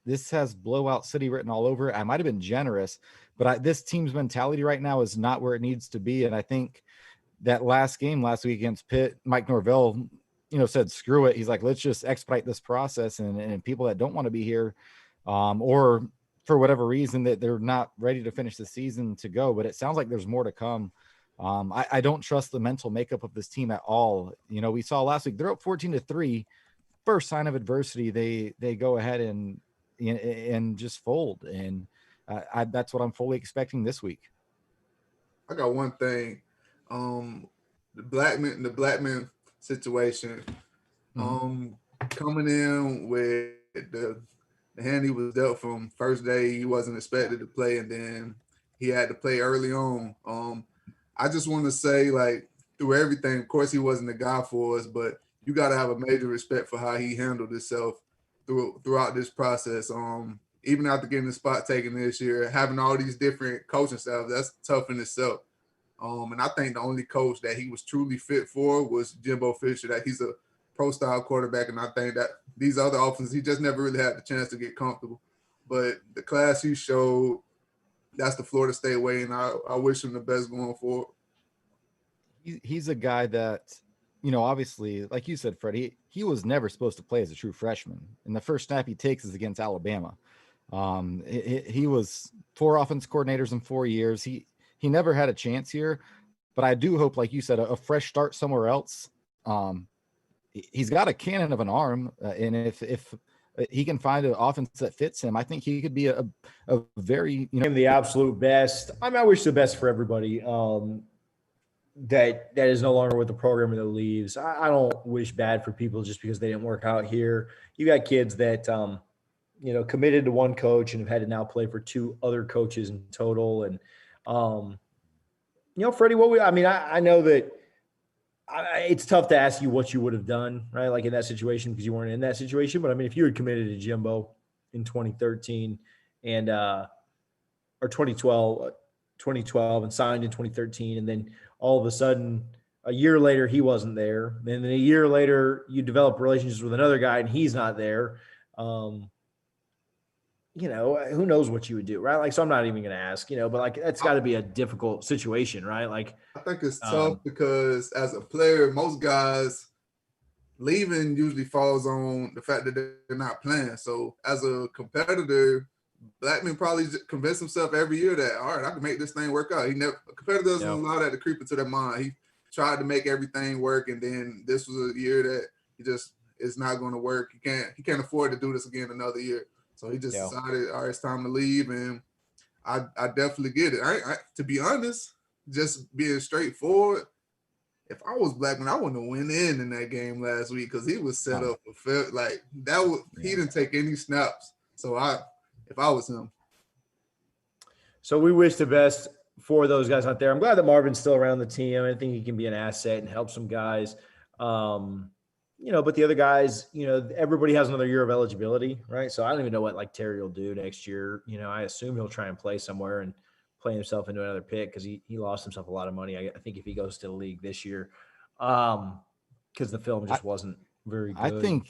This has blowout city written all over it. I might've been generous, but this team's mentality right now is not where it needs to be. And I think that last game last week against Pitt, Mike Norvell, said, screw it. He's like, let's just expedite this process. And people that don't want to be here, or for whatever reason that they're not ready to finish the season to go, but it sounds like there's more to come. I don't trust the mental makeup of this team at all. We saw last week, they're up 14-3. First sign of adversity, they go ahead and just fold. And that's what I'm fully expecting this week. I got one thing. The Blackman situation, coming in with the hand he was dealt from first day, he wasn't expected to play, and then he had to play early on. I just want to say, like, through everything, of course, he wasn't the guy for us, but you got to have a major respect for how he handled himself throughout this process. Even after getting the spot taken this year, having all these different coaching styles, that's tough in itself. And I think the only coach that he was truly fit for was Jimbo Fisher, that he's a pro-style quarterback, and I think that these other offenses, he just never really had the chance to get comfortable. But the class he showed, that's the Florida State way, and I wish him the best going forward. He's a guy that, obviously, like you said, Freddie, he was never supposed to play as a true freshman. And the first snap he takes is against Alabama. He was 4 offense coordinators in 4 years. He never had a chance here, but I do hope, like you said, a fresh start somewhere else. He's got a cannon of an arm, and if he can find an offense that fits him, I think he could be a very, the absolute best. I wish the best for everybody. That is no longer with the program and that leaves. I don't wish bad for people just because they didn't work out here. You got kids that, committed to one coach and have had to now play for 2 other coaches in total. And, Freddie, I know that it's tough to ask you what you would have done, right? Like in that situation, because you weren't in that situation. But if you had committed to Jimbo in 2013 and, or 2012 and signed in 2013, and then all of a sudden a year later he wasn't there, and then a year later you develop relationships with another guy and he's not there, who knows what you would do, right? Like, so I'm not even going to ask, but like that's got to be a difficult situation, right? Like, I think it's tough because as a player, most guys leaving usually falls on the fact that they're not playing. So as a competitor, Blackman probably convinced himself every year that, all right, I can make this thing work out. A competitor doesn't allow that to creep into their mind. He tried to make everything work, and then this was a year that he just is not going to work. He can't afford to do this again another year. So he just decided, all right, it's time to leave, and I definitely get it. To be honest, just being straightforward, if I was Blackman, I wouldn't have went in that game last week because he was set up for fair. Like that he didn't take any snaps. So if I was him. So we wish the best for those guys out there. I'm glad that Marvin's still around the team. I think he can be an asset and help some guys. But the other guys, everybody has another year of eligibility, right? So I don't even know what like Terry will do next year. I assume he'll try and play somewhere and play himself into another pick because he lost himself a lot of money. I think if he goes to the league this year, because the film just wasn't very good.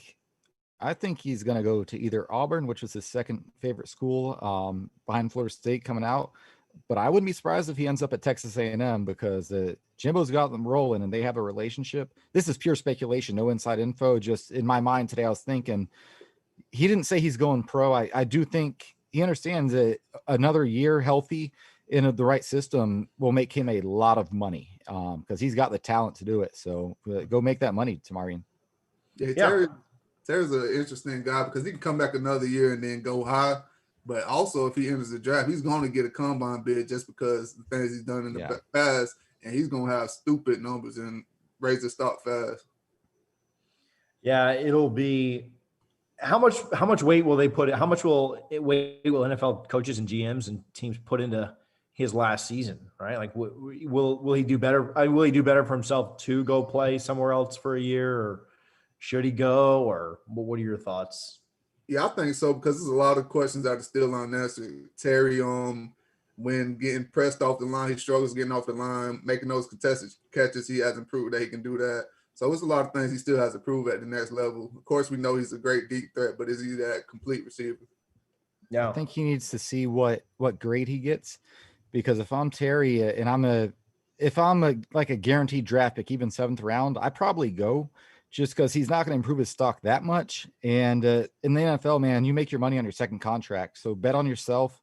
I think he's going to go to either Auburn, which was his second favorite school behind Florida State coming out. But I wouldn't be surprised if he ends up at Texas A&M because Jimbo's got them rolling and they have a relationship. This is pure speculation, no inside info. Just in my mind today, I was thinking he didn't say he's going pro. I do think he understands that another year healthy in the right system will make him a lot of money because he's got the talent to do it. So go make that money, Tamarian. Yeah, Terry's an interesting guy because he can come back another year and then go high. But also, if he enters the draft, he's going to get a combine bid just because the things he's done in the past, and he's going to have stupid numbers and raise the stock fast. Yeah, it'll be how much weight will they put it? How much weight will NFL coaches and GMs and teams put into his last season? Right, like will he do better? Will he do better for himself to go play somewhere else for a year, or should he go? Or what are your thoughts? Yeah, I think so because there's a lot of questions that are still unanswered. Terry, when getting pressed off the line, he struggles getting off the line, making those contested catches. He hasn't proved that he can do that. So it's a lot of things he still has to prove at the next level. Of course, we know he's a great deep threat, but is he that complete receiver? Yeah, I think he needs to see what grade he gets, because if I'm Terry and if I'm a guaranteed draft pick, even 7th round, I probably go. Just because he's not going to improve his stock that much. And in the NFL, man, you make your money on your second contract. So bet on yourself,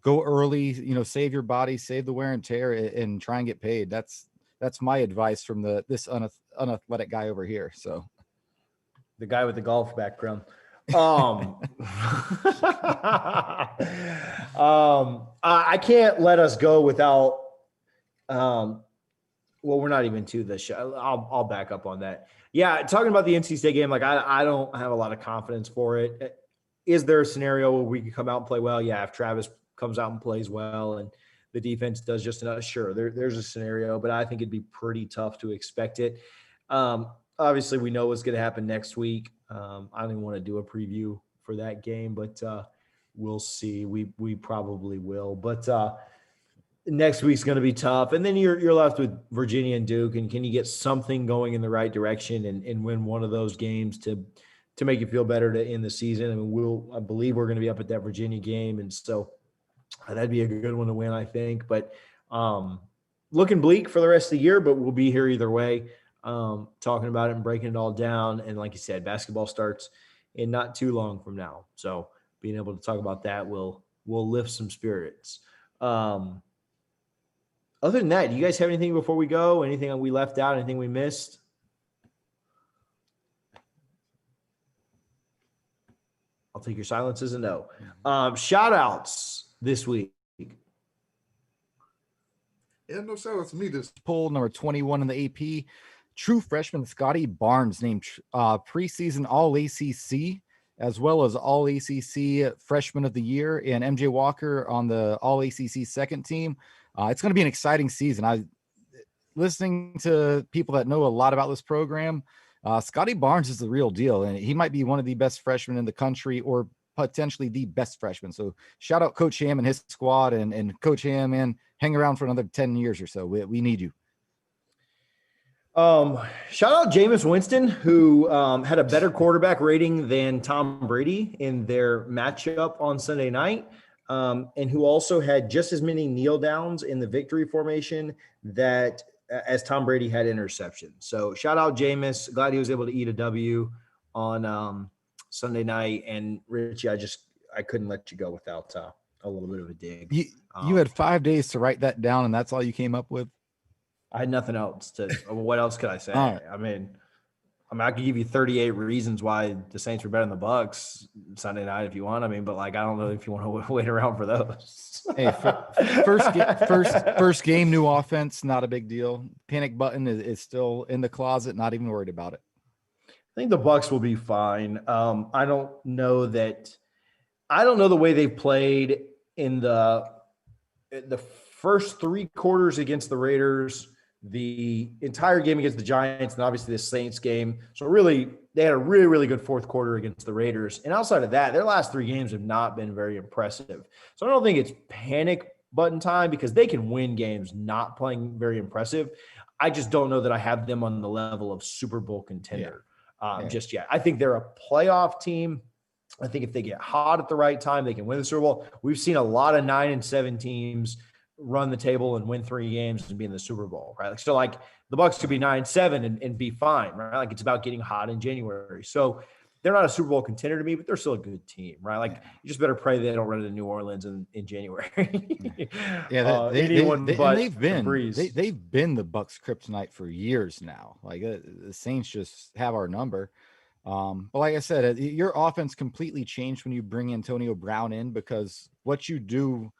go early, save your body, save the wear and tear, and try and get paid. That's my advice from this unathletic guy over here. So the guy with the golf background. I can't let us go without, well, we're not even to the show. I'll back up on that. Yeah, talking about the NC State game, like I don't have a lot of confidence for it. Is there a scenario where we can come out and play well? Yeah, if Travis comes out and plays well and the defense does just enough, sure, there's a scenario, but I think it'd be pretty tough to expect it. Obviously, we know what's going to happen next week. I don't even want to do a preview for that game, but we'll see. We probably will, but next week's going to be tough. And then you're left with Virginia and Duke. And can you get something going in the right direction and win one of those games to make you feel better to end the season? I mean, I believe we're going to be up at that Virginia game. And so That'd be a good one to win, I think. But looking bleak for the rest of the year, but we'll be here either way, talking about it and breaking it all down. And like you said, basketball starts in not too long from now. So being able to talk about that will lift some spirits. Other than that, do you guys have anything before we go? Anything we left out? Anything we missed? I'll take your silence as a no. Shout outs this week. Yeah, no shout outs to me this poll number 21 in the AP. True freshman Scotty Barnes named preseason All ACC, as well as All ACC Freshman of the Year, and MJ Walker on the All ACC second team. It's going to be an exciting season. Listening to people that know a lot about this program, Scotty Barnes is the real deal, and he might be one of the best freshmen in the country, or potentially the best freshman. So shout out Coach Ham and his squad, and Coach Ham, and hang around for another 10 years or so. We need you. Shout out Jameis Winston, who had a better quarterback rating than Tom Brady in their matchup on Sunday night, and who also had just as many kneel downs in the victory formation as Tom Brady had interceptions. So shout out Jameis. Glad he was able to eat a W on Sunday night. And Richie, I couldn't let you go without a little bit of a dig. You had 5 days to write that down, and that's all you came up with? I had nothing else what else could I say? Right. I mean, I could give you 38 reasons why the Saints were better than the Bucks Sunday night if you want. I mean, but I don't know if you want to wait around for those. Hey, first game, new offense, not a big deal. Panic button is still in the closet, not even worried about it. I think the Bucks will be fine. I don't know the way they've played in the first three quarters against the Raiders, the entire game against the Giants, and obviously the Saints game. So really, they had a really, really good fourth quarter against the Raiders. And outside of that, their last three games have not been very impressive. So I don't think it's panic button time, because they can win games not playing very impressive. I just don't know that I have them on the level of Super Bowl contender just yet. I think they're a playoff team. I think if they get hot at the right time, they can win the Super Bowl. We've seen a lot of 9-7 teams run the table and win 3 games and be in the Super Bowl, right? So the Bucks could be 9-7 and be fine, right? It's about getting hot in January. So they're not a Super Bowl contender to me, but they're still a good team, right? You just better pray they don't run into New Orleans in January. They've been the Bucks kryptonite for years now. The Saints just have our number. But like I said, your offense completely changed when you bring Antonio Brown in, because what you do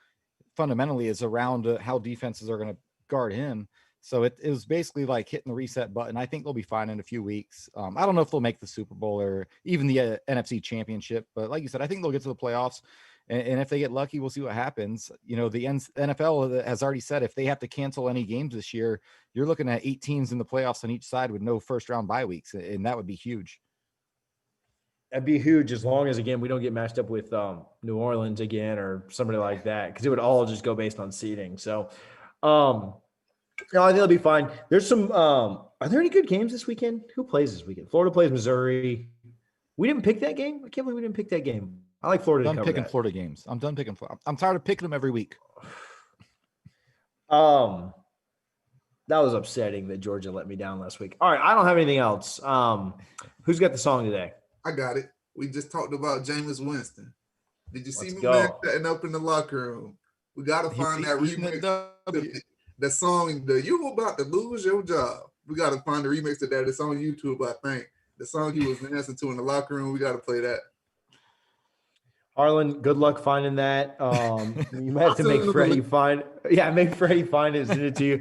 fundamentally is around how defenses are going to guard him. So it was basically like hitting the reset button. I think they'll be fine in a few weeks. I don't know if they'll make the Super Bowl or even the NFC Championship, but like you said, I think they'll get to the playoffs. And if they get lucky, we'll see what happens. The NFL has already said if they have to cancel any games this year, you're looking at 8 teams in the playoffs on each side with no first round bye weeks, and that would be huge. That'd be huge, as long as, again, we don't get matched up with New Orleans again or somebody like that, because it would all just go based on seeding. So, I think it'll be fine. There's some are there any good games this weekend? Who plays this weekend? Florida plays Missouri. We didn't pick that game? I can't believe we didn't pick that game. I like Florida. I'm done picking Florida games. I'm done picking. I'm tired of picking them every week. That was upsetting that Georgia let me down last week. All right, I don't have anything else. Who's got the song today? I got it. We just talked about Jameis Winston. Did you see me man setting up in the locker room? We got to find that remix. The song, You About to Lose Your Job. We got to find the remix of that. It's on YouTube, I think. The song he was dancing to in the locker room. We got to play that. Harlan, good luck finding that. You might have to make Freddie find. Yeah, make Freddie find it and send it to you.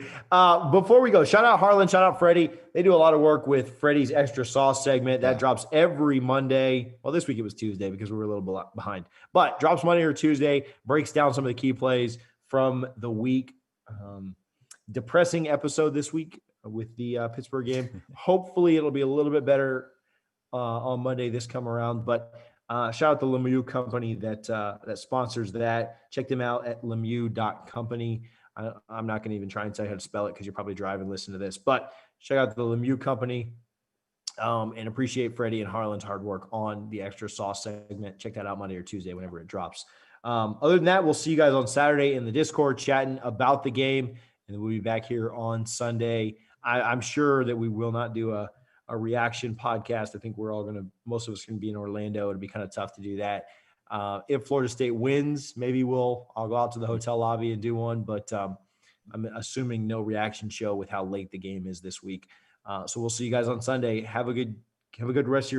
Before we go, shout out Harlan, shout out Freddie. They do a lot of work with Freddie's Extra Sauce segment that drops every Monday. Well, this week it was Tuesday because we were a little behind, but drops Monday or Tuesday. Breaks down some of the key plays from the week. Depressing episode this week with the Pittsburgh game. Hopefully, it'll be a little bit better on Monday this come around, but. Shout out to Lemieux Company that sponsors that. Check them out at lemieux.company. I'm not going to even try and tell you how to spell it because you're probably driving and listen to this. But check out the Lemieux Company and appreciate Freddie and Harlan's hard work on the Extra Sauce segment. Check that out Monday or Tuesday whenever it drops. Other than that, we'll see you guys on Saturday in the Discord chatting about the game, and then we'll be back here on Sunday. I'm sure that we will not do a reaction podcast. I think most of us going to be in Orlando. It'll be kind of tough to do that. If Florida State wins, maybe I'll go out to the hotel lobby and do one, but I'm assuming no reaction show with how late the game is this week. So we'll see you guys on Sunday. Have a good rest of your week.